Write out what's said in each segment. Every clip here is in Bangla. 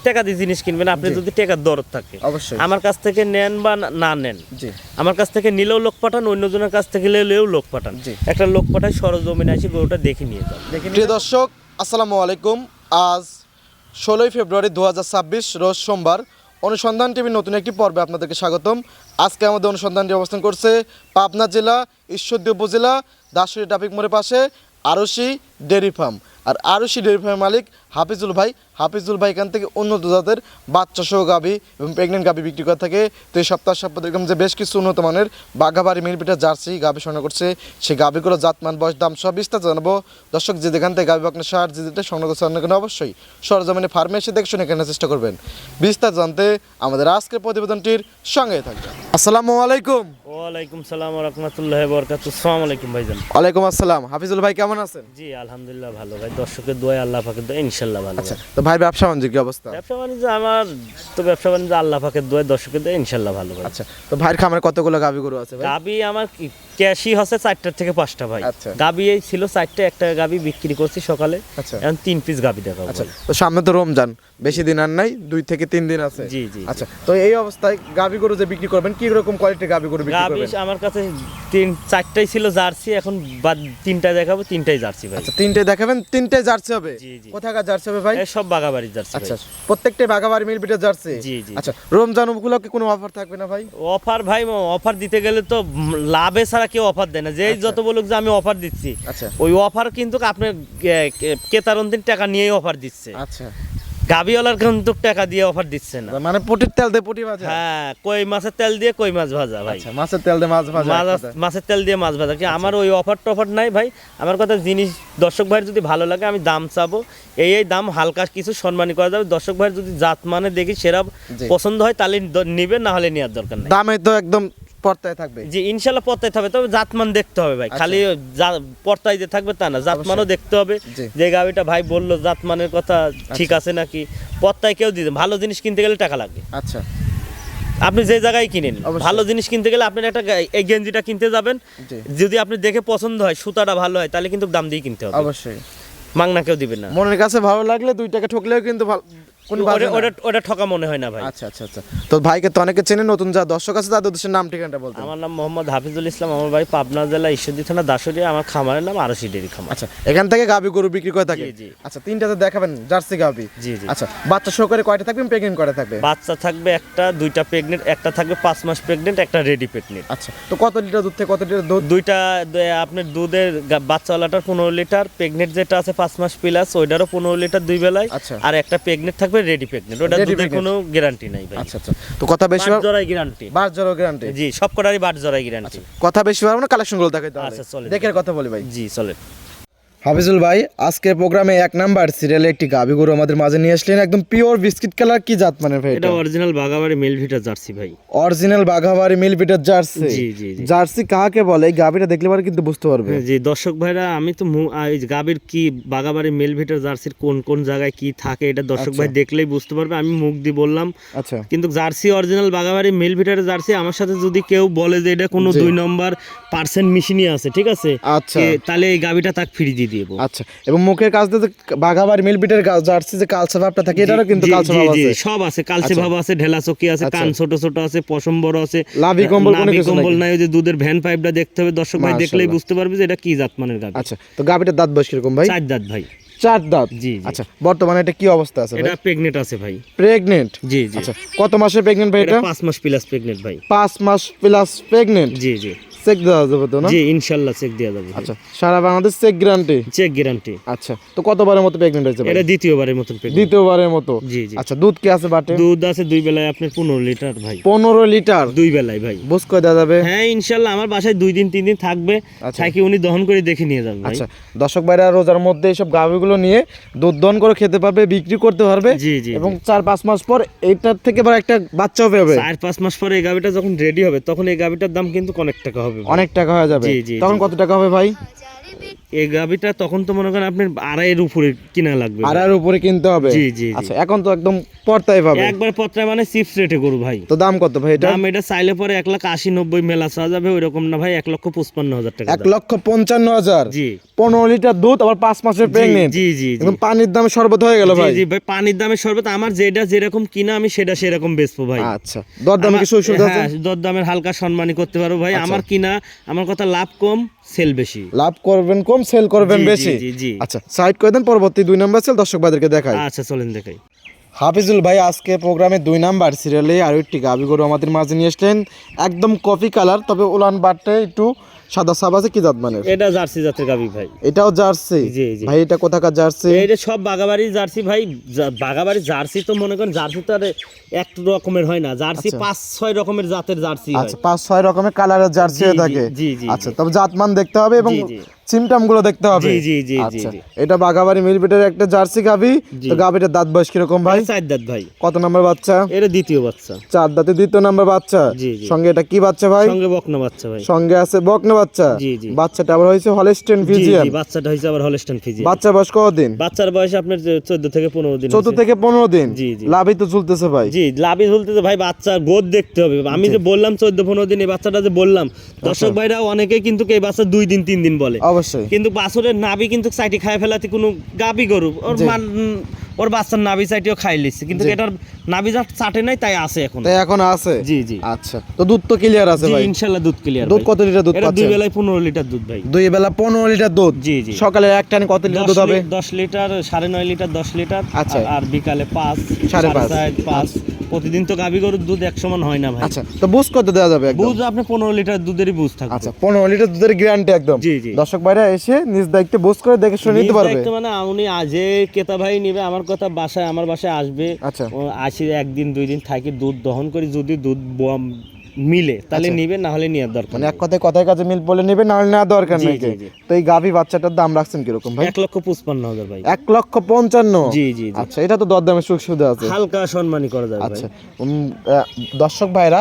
টাকা দিয়ে জিনিস কিনবেন, আপনি যদি টাকার দরদ থাকে অবশ্যই আমার কাছ থেকে নেন বা না নেন, আমার কাছ থেকে নিলেও লোক পাঠান, অন্যজনের কাছ থেকে নিলেও লোক পাঠান, একটা লোক পাঠায় সরজমিনে এসে গরুটা দেখে নিয়ে যান। প্রিয় দর্শক আসসালামু আলাইকুম। আজ 16 ফেব্রুয়ারি 2026 রোজ সোমবার। অনুসন্ধান টিভির নতুন একটি পর্বে আপনাদেরকে স্বাগতম। আজকে আমাদের অনুসন্ধানটি অবস্থান করছে পাবনা জেলা ঈশ্বরদী উপজেলা দাসুরি ট্রাফিক মোড়ের পাশে আরশি ডেয়ারি ফার্ম। আর আরশি ডেয়ারি ফার্মের মালিক হাফিজুল ভাই। হাফিজুল ভাই এখান থেকে উন্নত জাতের বাচ্চা সহ গাভী এবং প্রেগনেন্ট গাভী বিক্রি করে থাকে। তো এই সপ্তাহ দেখলাম যে বেশ কিছু উন্নত মানের বাঘাবাড়ি মিলপিটার জার্সি গাভী সংগ্রহ করছে। সেই গাভীগুলো জাতমান বয়স দাম সব বিস্তার জানাবো। দর্শক যে যেখান থেকে গাভী আপনার সার যেটা সংগ্রহ করছে অন্য অবশ্যই সরজমিনে ফার্মে এসে দেখে শুনে কেনার চেষ্টা করবেন। বিস্তার জানতে আমাদের আজকের প্রতিবেদনটির সঙ্গে থাকবেন। আসসালামু আলাইকুম। ওয়ালাইকুম সালাম ওয়া রাহমাতুল্লাহি ওয়া বারাকাতুহু। আসসালামু আলাইকুম ভাইজান। ওয়ালাইকুম আসসালাম। হাফিজুল ভাই কেমন আছেন? জি আলহামদুলিল্লাহ ভালো ভাই, দর্শকের দোয়া আল্লাহ পাকের দোয়া ইনশাআল্লাহ ভালো। আচ্ছা, তো ভাই ব্যবসা বাণিজ্য কি অবস্থা? ব্যবসা বাণিজ্য আমার তো ব্যবসা বাণিজ্য আল্লাহ পাকের দোয়া দর্শকের দোয়া ইনশাআল্লাহ ভালো ভাই। আচ্ছা, তো ভাইয়ের খামারে কতগুলো গাভী গরু আছে ভাই? গাবি আমার ক্যাশই হচ্ছে 4টা থেকে 5টা ভাই। আচ্ছা। গাবি এই ছিল 4টা, একটা গাবি বিক্রি করছি সকালে। আচ্ছা। এখন 3 পিস গাবি দেখাবো। আচ্ছা, তো সামনে তো রমজান, বেশি দিন আর নাই, 2 থেকে 3 দিন আছে। জি জি। আচ্ছা, তো এই অবস্থায় গাভী গরু যে বিক্রি করবেন কি রকম কোয়ালিটির গাভী গরু বিক্রি গাবি করবেন? আমার কাছে 4টাই ছিল জার্সি, এখন বাদ 3টা দেখাবো, 3টাই জার্সি ভাই। আচ্ছা, 3টে দেখাবেন, 3টে জার্সি হবে? জি জি। কোথাকার জার্সি হবে ভাই? এই সব বাগাবাড়ির জার্সি ভাই। আচ্ছা, প্রত্যেকটাই বাঘাবাড়ি মিলপিটের জার্সি? জি জি। আচ্ছা, রমজান উপলক্ষে কোনো অফার থাকবে না ভাই? অফার ভাই, অফার দিতে গেলে তো লাভে ছাড়া কেউ অফার দেয় না। যেই যত বলুক যে আমি অফার দিচ্ছি, আচ্ছা ওই অফার কিন্তু আপনার কেতারন্দিন টাকা নিয়েই অফার দিচ্ছে। আচ্ছা, গাবিওয়ালার কিন্তু টাকা দিয়ে অফার দিচ্ছে না। মানে পটির তেল দিয়ে পটি ভাজা? হ্যাঁ, কই মাছের তেল দিয়ে কই মাছ ভাজা ভাই। আচ্ছা, মাছের তেল দিয়ে মাছ ভাজা? মাছের তেল দিয়ে মাছ ভাজা। কি আমার ওই অফার টফার নাই ভাই। আমার কথা জিনিস দর্শক ভাইয়ের যদি ভালো লাগে আমি দাম চাবো, এই দাম হালকা কিছু সম্মানী করা যাবে। দর্শক ভাইয়ের যদি জাত মানে দেখি সেরা পছন্দ হয় তাহলে নিবে, না হলে নেওয়ার দরকার নেই। দামে তো একদম পর্তায় থাকবে? জি ইনশাল্লাহ পর্তায় থাকবে, তবে জাতমান দেখতে হবে ভাই। খালি পর্তায় যে থাকবে তা না, জাতমানও দেখতে হবে। যে গাবিটা ভাই বললো জাতমানের কথা ঠিক আছে নাকি, পর্তায় কেউ দিতে ভালো জিনিস কিনতে গেলে টাকা লাগবে। আচ্ছা, আপনি যে জায়গায় কিনেন ভালো জিনিস কিনতে গেলে আপনি একটা এই গেঞ্জিটা কিনতে যাবেন, যদি আপনি দেখে পছন্দ হয় সুতাটা ভালো হয় তাহলে কিন্তু দাম দিয়ে কিনতে হবে। অবশ্যই মাংনা কেউ দিবে না। মনের কাছে ভালো লাগলে 2 টাকা ঠকলেও কিন্তু ওটা ঠকা মনে হয় না ভাই। আচ্ছা আচ্ছা আচ্ছা, তো ভাইকে তো অনেকে চেনে, নতুন যা দর্শক আছে তাদের উদ্দেশ্যে নাম ঠিকানাটা বলতে। আমার নাম মোহাম্মদ হাফিজুল ইসলাম, আমার বাড়ি পাবনা জেলা ঈশ্বরদী থানা দাসুরি, আমার খামারের নাম আরশি ডেয়ারি খামার। আচ্ছা, এখান থেকে গাভী গরু বিক্রি করে থাকে? জি। আচ্ছা, 3টাতে দেখাবেন জার্সি গাভী? জি জি। আচ্ছা, বাচ্চা সহকারে কয়টা থাকবে, প্রেগন্যান্ট কয়টা থাকবে? বাচ্চা থাকবে একটা, 2টা প্রেগনেন্ট, একটা থাকবে 5 মাস প্রেগনেন্ট, একটা রেডি প্রেগনেন্ট। আচ্ছা, তো কত লিটার দুধ থেকে কত লিটার দুধ? 2টা আপনার দুধের বাচ্চাওয়ালাটার 15 লিটার, প্রেগনেন্ট যেটা আছে 5 মাস প্লাস ওইটারও 15 লিটার 2 বেলায়। আচ্ছা, আর একটা প্রেগনেন্ট থাকবে রেডি প্রেগনেন্ট, ওটা দুধের কোনো গ্যারান্টি নাই ভাই। আচ্ছা আচ্ছা, তো কথা বেশি বাট জরাই গ্যারান্টি। বাট জরাই গ্যারান্টি? জি, সব কটারই বাট জরাই গ্যারান্টি। কথা বেশি পারবো না, কালেকশন গুলো দেখাই তাহলে। আচ্ছা চলে, দেখে কথা বলি ভাই। জি চলে। হাফিজুল ভাই আজকে প্রোগ্রামে 1 নাম্বার সিরিয়ালে একটি গাভী গরু আমাদের মাঝে নিয়ে আসলেন, একদম পিওর বিস্কিট কালার। কি জাত মানে ভাই এটা? অরিজিনাল বাগাবাড়ি মিলভিটা জার্সি ভাই। অরিজিনাল বাঘাবাড়ি মিলপিটার জার্সি? জি জি জি। জার্সি কাকে বলে? এই গাভীটা দেখলে পরে কিন্তু বুঝতে পারবে। জি দর্শক ভাইরা, আমি তো এই গাভীর কি বাগাবাড়ি মিলভিটার জার্সির কোন কোন জায়গায় কি থাকে এটা দর্শক ভাই দেখলেই বুঝতে পারবে। আমি মুখ দিয়ে বললাম। আচ্ছা, কিন্তু জার্সি অরিজিনাল বাগাবাড়ি মিলভিটার জার্সি আমার সাথে যদি কেউ বলে যে এটা কোনো 2 নম্বর পার্সেন্ট মেশিনই আছে, ঠিক আছে, আচ্ছা, তাহলে এই গাভীটা তাক ফ্রি দিয়ে দেব। আচ্ছা, এবং মুখের কাছ দিয়ে বাঘাবাড়ি মিলপিটার জার্সি যে কালচে ভাবটা থাকে এটারও কিন্তু কালচে ভাব আছে? সব আছে, কালচে ভাব আছে, ঢেলা চকি আছে, কান ছোট ছোট আছে, পশম বড় আছে, লাভি কম্বল কোনো কিছু কম্বল নাই। ওই যে দুধের ভ্যান পাইপটা দেখতে হবে, দর্শক ভাই দেখলেই বুঝতে পারবে যে এটা কি জাতমানের গাভী। আচ্ছা, তো গাভীটার দাঁত বয়স কিরকম ভাই? 4 দাঁত ভাই। 4 দাঁত? জি জি। আচ্ছা, বর্তমানে এটা কি অবস্থা আছে ভাই? এটা প্রেগনেন্ট আছে ভাই। প্রেগন্যান্ট? জি জি। আচ্ছা, কত মাসের প্রেগন্যান্ট ভাই এটা? 5 মাস প্লাস প্রেগনেন্ট ভাই। 5 মাস প্লাস প্রেগন্যান্ট? জি জি। চেক দেওয়া যাবে তো না? জি ইনশাআল্লাহ চেক দেওয়া যাবে। আচ্ছা, সারা Bangladesh cheque guarantee? Cheque guarantee. আচ্ছা, তো কতবারের মতো প্রেগন্যান্ট হয়েছে ভাই? এটা দ্বিতীয়বারের মতো প্রেগনেন্ট। দ্বিতীয়বারের মতো? জি জি। আচ্ছা, দুধ কি আছে বাটে? দুধ আছে 2 বেলায় আপনার 15 লিটার ভাই। 15 লিটার 2 বেলায় ভাই। বুঝ করে দেওয়া যাবে? হ্যাঁ ইনশাআল্লাহ, আমার বাসায় 2 দিন 3 দিন থাকবে, থাকি উনি দহন করে দেখে নিয়ে যাবেন ভাই। আচ্ছা, দর্শক ভাইরা রোজার মধ্যে এইসব গাভীগুলো নিয়ে দুধ দহন করে খেতে পারবে, বিক্রি করতে পারবে। জি জি। এবং 4-5 মাস পর এইটার থেকে আবার একটা বাচ্চা হবে। 4-5 মাস পরে এই গাভীটা যখন রেডি হবে তখন এই গাভীটার দাম কিন্তু অনেক টাকা হবে, অনেক টাকা হয়ে যাবে। তখন কত টাকা হবে ভাই? এই গাভিটা তখন তো মনে করেন আপনার আড়াইয়ের উপরে কিনা লাগবে ভাই। আর এর উপরে কিনতে হবে। জি, জি, জি। আচ্ছা এখন তো একদম পর্তায় পাবে। একবার পত্রায় মানে চিপস রেটে গরু ভাই। তো দাম কত ভাই এটা? দাম এটা চাইলে পরে 1,80,90 মেলা চাওয়া যাবে, ওইরকম না ভাই, 1,55,000 টাকা দাম। 1,55,000। জি 15 লিটার দুধ, আবার 5 মাসের প্রেগনেন্ট। জি, জি, জি। এবং পানির দামে শরবত হয়ে গেল জি, ভাই। জি ভাই, পানির দামে শরবত আমার যেটা যেরকম কিনা আমি সেটা সেরকম বেচবো ভাই। আচ্ছা দরদামে কি সুযোগ আছে? হ্যাঁ, দরদামের হালকা সম্মানী করতে পারবো ভাই। আমার কিনা আমার কথা লাভ কম, সেল বেশি। লাভ করবেন কম, সেল করবেন জি, জি, বেশি। জি, জি। আচ্ছা সাইড করে দেন, পরবর্তী 2 নাম্বার সেল দর্শক ভাইদেরকে দেখাই। আচ্ছা চলেন দেখাই। হাফিজুল ভাই আজকে প্রোগ্রামে 2 নাম্বার সিরিয়ালে আরো একটি গাভী গরু আমাদের মাঝে নিয়ে আসলেন, একদম কফি কালার, তবে উলান বাটে একটু সাদা সাব আছে। কি জাত মানের? এটা জার্সি জাতের গাভী ভাই। এটাও জার্সি? জি, জি। ভাই এটা কোথাকার জার্সি? এটা সব বাগাবাড়ি জার্সি ভাই। বাগাবাড়ি জার্সি তো মনে করেন জার্সি তো আর এক রকমের হয় না, জার্সি 5-6 রকমের জাতের জার্সি হয়। আচ্ছা 5-6 রকমের কালারের জার্সি জি, হয়ে জি, থাকে। জি, জি, আচ্ছা জি। তবে জাতমান দেখতে হবে এবং জি, জি। সিমটাম গুলো দেখতে হবে। জি, জি, জি, জি, আচ্ছা জি। এটা বাগাবাড়ি মিলবিটের একটা জার্সি গাভী। জি। তো গাভীটার দাঁত বয়স কিরকম ভাই? এটা 4 দাঁত ভাই। কত নাম্বার বাচ্চা? এটা দ্বিতীয় বাচ্চা। 4 দাঁতে 2য় নাম্বার বাচ্চা। জি, জি। সঙ্গে এটা কি বাচ্চা ভাই? সঙ্গে বকনা বাচ্চা ভাই। সঙ্গে আছে বকনা বাচ্চা। জি, জি। বাচ্চাটা আবার হয়েছে হলস্টেইন জি, ফ্রিজিয়ান। জি, বাচ্চাটা হইছে আবার হলস্টাইন ফ্রিজিয়ান। বাচ্চা বয়স কতদিন? বাচ্চার বয়স আপনার 14 থেকে 15 দিন 14 হইছে। থেকে 15 দিন। জি, জি। লাভই তো চলতেছে ভাই। জি, লাভি ঝুলতেছে ভাই, বাচ্চার গোদ দেখতে হবে। আমি যে বললাম 14-15 দিন, এই বাচ্চাটা যে বললাম, দর্শক ভাইরা অনেকেই কিন্তু এই বাচ্চা 2 দিন 3 দিন বলে, অবশ্যই। কিন্তু বাছুরের নাভি কিন্তু চাইটি খায় ফেলাতে কোনো গাবি গরু ওর বাচ্চার নাভি চাইটিও খাই লিচ্ছে, কিন্তু এটার নাভি যা চাটে নাই তাই আছে এখন। তাই এখন আছে। জি, জি। আচ্ছা তো দুধ তো ক্লিয়ার আছে জি, ভাই? ইনশাআল্লাহ দুধ ক্লিয়ার। দুধ কত লিটার দুধ এটা 2 পাচ্ছেন? বেলায় 15 লিটার দুধ ভাই। 2 বেলা 15 লিটার দুধ। জি, জি। সকালে এক টানে কত লিটার দুধ হবে? 10 লিটার, 9.5 লিটার, 10 লিটার। আচ্ছা। আর বিকালে 5, 5.5, 5.5। প্রতিদিন তো গাবি গরুর দুধ এক সমান হয় না ভাই। আচ্ছা তো বুঝ কত দেওয়া যাবে একদম? বুঝ আপনি 15 লিটার দুধেরই বুঝ থাকবে। আচ্ছা 15 লিটার দুধের গ্যারান্টি একদম। জি, জি। দর্শক ভাইরা এসে নিজ দায়িত্বে বুঝ করে দেখে শুনে নিতে নিজ পারবে। দায়িত্ব মানে উনি আজে কেতা ভাই নিবে আমার কথা, বাসায় আমার বাসায় আসবে। আচ্ছা। ও আসি 1 দিন 2 দিন থাকি, দুধ দহন করি, যদি দুধ মিলে তাহলে আচ্ছা। নিবে, না হলে নেওয়ার দরকার মানে নেই। এক কথায় কথায় কাজে মিল বলে নেবে, না হলে নেওয়ার দরকার জি, নেই। জি, জি। তো এই গাভী বাচ্চাটার দাম রাখছেন কিরকম ভাই? 1,55,000 ভাই। 1,55,000। জি, জি, জি। আচ্ছা এটা তো দরদামের সুযোগ সুবিধা আছে। হালকা সম্মানী করা যাবে ভাই। আচ্ছা দর্শক ভাইরা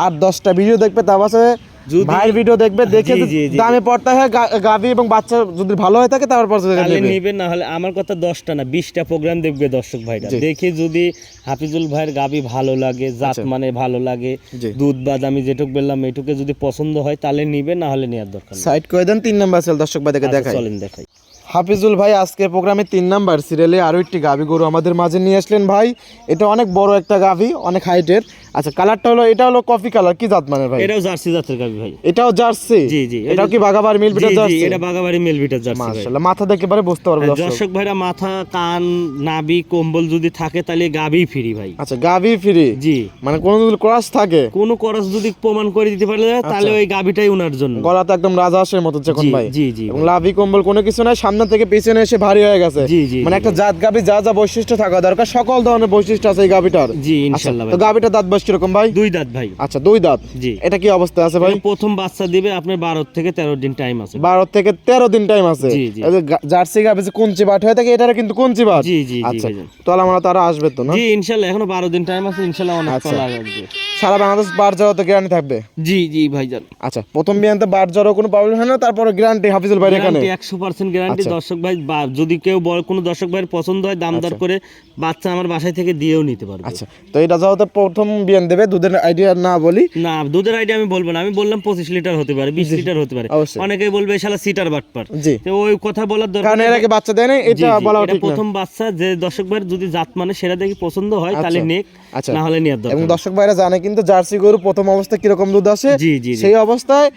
আর 10টা ভিডিও দেখবে, তার পাশে যদি- ভাইয়ের ভিডিও দেখবে, দেখে জি, জি, জি। দামে পড়তে হয় গাভী এবং বাচ্চা যদি ভালো হয়ে থাকে তারপর তাহলে নিবে, না হলে আমার কথা 10টা না 20টা প্রোগ্রাম দেখবে দর্শক ভাইরা, জি। দেখে যদি হাফিজুল ভাইয়ের গাবি ভালো লাগে, জাত আচ্ছা। মানে ভালো লাগে, জি। দুধ বাদ আমি যেটুক বললাম এটুকে যদি পছন্দ হয় তাহলে নিবে, না হলে নেওয়ার দরকার নেই। সাইড করে দেন। 3 নাম্বার সেল দর্শক ভাইদেরকে আচ্ছা, দেখাই। চলেন দেখাই। হাফিজুল ভাই আজকে প্রোগ্রামে 3 নাম্বার সিরিয়ালে আরো একটি গাভী গরু আমাদের মাঝে নিয়ে আসলেন ভাই। এটা অনেক বড় একটা গাভী, অনেক হাইটের। আচ্ছা কালারটা হলো, এটা হলো কফি কালার। কি জাত মানের ভাই? এটাও জার্সি জাতের গাবি ভাই। এটাও জার্সি? জি, জি। এটাও কি বাগাবাড়ি মিল বিটার জি, জি, জার্সি? এটা বাগাবাড়ি মেলভিটার জার্সি ভাই। মাশাআল্লাহ মাথা দেখলে পরে বুঝতে পারবে দর্শক। দর্শক ভাইরা মাথা, কান, নাভি, কম্বল যদি থাকে তাহলে গাবি ফ্রি ভাই। আচ্ছা গাভী ফ্রি? জি। মানে কোনো যদি ক্রস থাকে, কোনো খরচ যদি প্রমাণ করে দিতে পারলে তাহলে ওই গাবিটাই উনার জন্য। গলা তো একদম রাজহাঁসের মতো যখন জি, ভাই। জি, জি এবং ভাই। লাভি কম্বল কোনো কিছু নাই, সামনে থেকে পিছনে এসে ভারী হয়ে গেছে। জি, জি, মানে জি, একটা জাত গাভী যা যা বৈশিষ্ট্য থাকা দরকার সকল ধরনের বৈশিষ্ট্য আছে এই গাভীটার। জি, আচ্ছা, ইনশাআল্লাহ তো ভাই। গাভীটার দাঁত বয়স কিরকম ভাই? 2 দাঁত ভাই। আচ্ছা 2 দাঁত। জি। এটা কি অবস্থা আছে ভাই? এটা প্রথম বাচ্চা দিবে আপনার 12 থেকে 13 দিন টাইম আছে। 12 থেকে 13 দিন টাইম আছে। জি, জি। এই যে জার্সি গাভী যে কুঞ্চি বাট হয়ে থাকে, এটারও কিন্তু কুঞ্চি বাট। জি, জি, জি আচ্ছা ভাইজান। তাহলে আমরা তারা আসবে তো না? জি, ইনশাআল্লাহ এখনো 12 দিন টাইম আছে, ইনশাআল্লাহ অনেক আচ্ছা। চলা আসবে। সারা বাংলাদেশ বার যাওয়া তো গ্যারান্টি থাকবে? জি, জি ভাইজান। আচ্ছা প্রথম বিয়ানতে বার যাওয়ার কোনো প্রবলেম হয় না, তারপরে গ্যারান্টি হাফিজুল ভাই এখানে? Guarantee 100% guarantee. আচ্ছা। দর্শক ভাই যদি কেউ বড় কোনো দর্শক ভাইয়ের পছন্দ হয় দামদার করে বাচ্চা আমার বাসায় থেকে দিয়েও নিতে পারবে। আচ্ছা তো এটা যেহেতু প্রথম বিয়ান দেবে, দুধের আইডিয়া না বলি। না দুধের আইডিয়া আমি বলবো না, আমি বললাম 25 লিটার হতে পারে, 20 লিটার হতে পারে। অবশ্যই। অনেকেই বলবে শালা সিটার বাটপার, জি। তো ওই কথা বলার দরকার কারণ নেই। এর আগে বাচ্চা দেয় না, জি, এটা জি, বলা এটা ঠিক না। প্রথম বাচ্চা, যে দর্শক ভাইয়ের যদি জাত মানে সেটা দেখি পছন্দ হয় তাহলে আচ্ছা। নেক, আচ্ছা। না হলে নেওয়ার এবং দরকার নেই। দর্শক ভাইরা জানে কিন্তু জার্সি গরু প্রথম অবস্থায় কিরকম দুধ আসে, জি, জি, জি। সেই অবস্থায়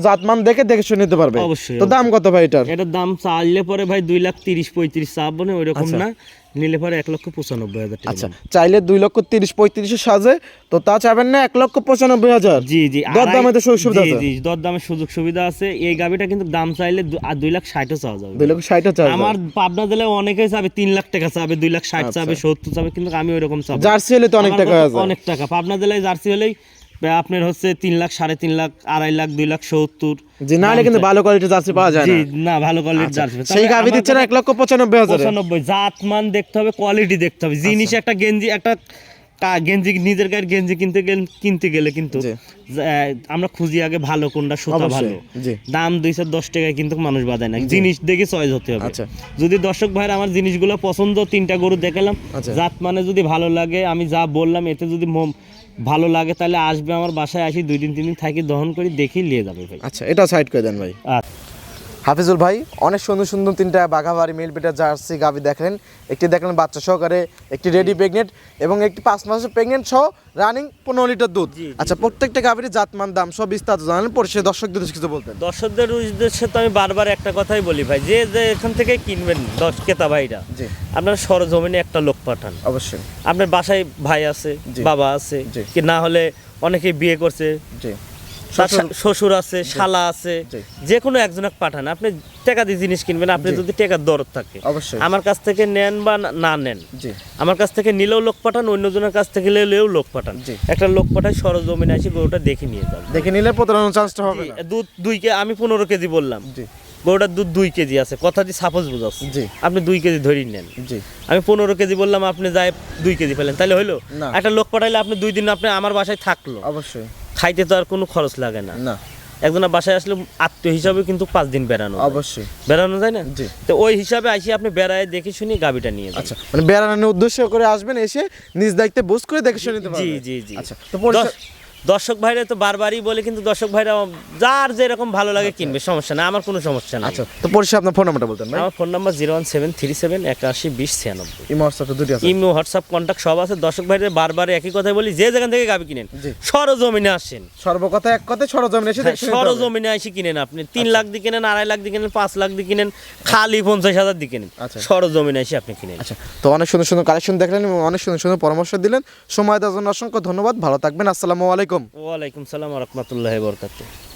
জাতমান দেখে দেখে শুনে নিতে পারবে। অবশ্যই, তো দাম কত ভাই এটার? এটার দাম চাইলে পরে ভাই 2,30,35 চাপ বনে ওইরকম আচ্ছা। না, নিলে পরে 1,95,000 টাকা। আচ্ছা চাইলে 2,30,35,000 সাজে, তো তা চাবেন না 1,95,000? জি, জি। দরদামে তো সুযোগ সুবিধা জি, আছে? জি, দরদামের সুযোগ সুবিধা আছে। এই গাবিটা কিন্তু দাম চাইলে 2,60,000 চাওয়া যাবে। 2,60,000 চাবে? আমার পাবনা জেলায় অনেকেই চাবে 3 লাখ টাকা চাবে, 2,60,000 আচ্ছা। চাবে, 70 চাবে, কিন্তু আমি ওইরকম চাবো। জার্সি হলে তো অনেক আমার টাকা কথা হয়ে যায়। অনেক টাকা পাবনা জেলায় জার্সি হলেই আপনার হচ্ছে 3 লাখ, 3.5 লাখ, 2.5 লাখ, 2,70,000। জি না হলে কিন্তু ভালো কোয়ালিটির জার্সি পাওয়া যায় জি, না। না ভালো কোয়ালিটির আচ্ছা, জার্সি। সেই গাভী দিচ্ছে না 1,95,000? 95, জাত মান দেখতে হবে, কোয়ালিটি দেখতে হবে। জিনিস একটা গেঞ্জি, একটা গেঞ্জি নিজের গায়ের গেঞ্জি কিনতে গেলে কিন্তু জি। আমরা খুঁজি আগে ভালো কোনটা সুতা অবশ্যই, ভালো জি। দাম 210 টাকায় কিন্তু মানুষ বাঁধায় না জিনিস দেখে চয়েস হতে হবে আচ্ছা। যদি দর্শক ভাইয়ের আমার জিনিসগুলো পছন্দ 3টা গরু দেখালাম আচ্ছা। জাত মানে যদি ভালো লাগে আমি যা বললাম এতে যদি ভালো লাগে তাহলে আসবে আমার বাসায় আসি 2 দিন 3 দিন থাকি দহন করি দেখি নিয়ে যাবে ভাই। আচ্ছা, এটা সাইড করে দেন ভাই। আচ্ছা। হাফিজুল ভাই অনেক সুন্দর সুন্দর 3টা বাঘাবাড়ি মিল পিটার জার্সি গাভী দেখলেন, একটি দেখলেন বাচ্চা সহকারে, একটি রেডি প্রেগনেন্ট এবং একটি 5 মাসের প্রেগনেন্ট সহ রানিং 15 লিটার দুধ। জি, জি, আচ্ছা, প্রত্যেকটা গাভীর জাতমান দাম সব বিস্তারিত জানালেন, পরে সে দর্শকদের কিছু বলতেন। দর্শকদের উদ্দেশ্যে তো আমি বারবার একটা কথাই বলি ভাই, যে এখান থেকে কিনবেন ক্রেতা ভাইরা জি। আপনার সরজমিনে একটা লোক পাঠান। অবশ্যই। আপনার বাসায় ভাই আছে, জি। বাবা আছে, জি। কি না হলে অনেকে বিয়ে করছে, জি। তার শ্বশুর আছে, শালা আছে, জি। যে কোনো একজনকে পাঠান। আপনি টাকা দিয়ে জিনিস কিনবেন, আপনি জি। যদি টাকার দরদ থাকে অবশ্যই। আমার কাছ থেকে নেন বা না নেন, জি। আমার কাছ থেকে নিলেও লোক পাঠান, অন্যজনের কাছ থেকে নিলেও লোক পাঠান। জি। একটা লোক পাঠায় সরজমিনে আসি গরুটা দেখে নিয়ে যান। দেখে নিলে প্রতারণার চান্সটা হবে না। দুধ 2 কেজি, আমি 15 কেজি বললাম, জি। গরুটার দুধ 2 কেজি আছে, কথাটি সাপোজ বুঝাচ্ছি। জি। আপনি 2 কেজি ধরেই নেন, জি। আমি 15 কেজি বললাম, আপনি যাই 2 কেজি পেলেন, তাহলে হইলো? না। একটা লোক পাঠাইলে আপনি 2 দিন আপনি আমার বাসায় থাকলো, অবশ্যই। খাইতে তো আর কোনো খরচ লাগে না। না। একজনের বাসায় আসলে আত্মীয় হিসাবে কিন্তু 5 দিন বেড়ানো যায়। অবশ্যই। বেড়ানো যায় না? জি। তো ওই হিসাবে আসি আপনি বেড়ায় দেখে শুনি গাবিটা নিয়ে যান। আচ্ছা, মানে বেড়ানোর উদ্দেশ্য করে আসবেন, এসে নিজ দায়িত্বে বুঝ করে দেখে শুনে নিতে জি পারবেন। জি জি। আচ্ছা, তো পরিষ্কার- দর্শক ভাইরা তো বারবারই বলে, কিন্তু দর্শক ভাইরা যার যেরকম ভালো লাগে কিনবে, সমস্যা না, আমার কোনো সমস্যা না। আচ্ছা, তো পরিষ্কার আপনার ফোন নাম্বারটা বলতেন ভাই। আমার ফোন নাম্বার 01737812096। ইমো হোয়াটসঅ্যাপ দুটি আছে। ইমো হোয়াটসঅ্যাপ কন্ট্যাক্ট সব আছে। দর্শক ভাইদের বারবার একই কথাই বলি, যে যেখান থেকে গাবি কিনেন জি। সরজমিনে আসেন। সর্বকথা এক কথায় সরজমিনে এসে দেখে শুনে নিতে হবে। সরজমিনে এসে কিনেন। আপনি 3 লাখ দিয়ে কিনেন, 2.5 লাখ দিয়ে কিনেন, 5 লাখ দিয়ে কিনেন, খালি 50,000 দিয়ে কিনেন, আচ্ছা। সরজমিনে এসে আপনি কিনেন। আচ্ছা, তো অনেক সুন্দর সুন্দর কালেকশন দেখলেন এবং অনেক সুন্দর সুন্দর পরামর্শ দিলেন। সময় দেওয়ার জন্য অসংখ্য ধন্যবাদ। ভালো থাকবেন। আসসালামু আলাইকুম। ওয়ালাইকুম সালাম ওয়া রাহমাতুল্লাহি ওয়া বারাকাতুহু।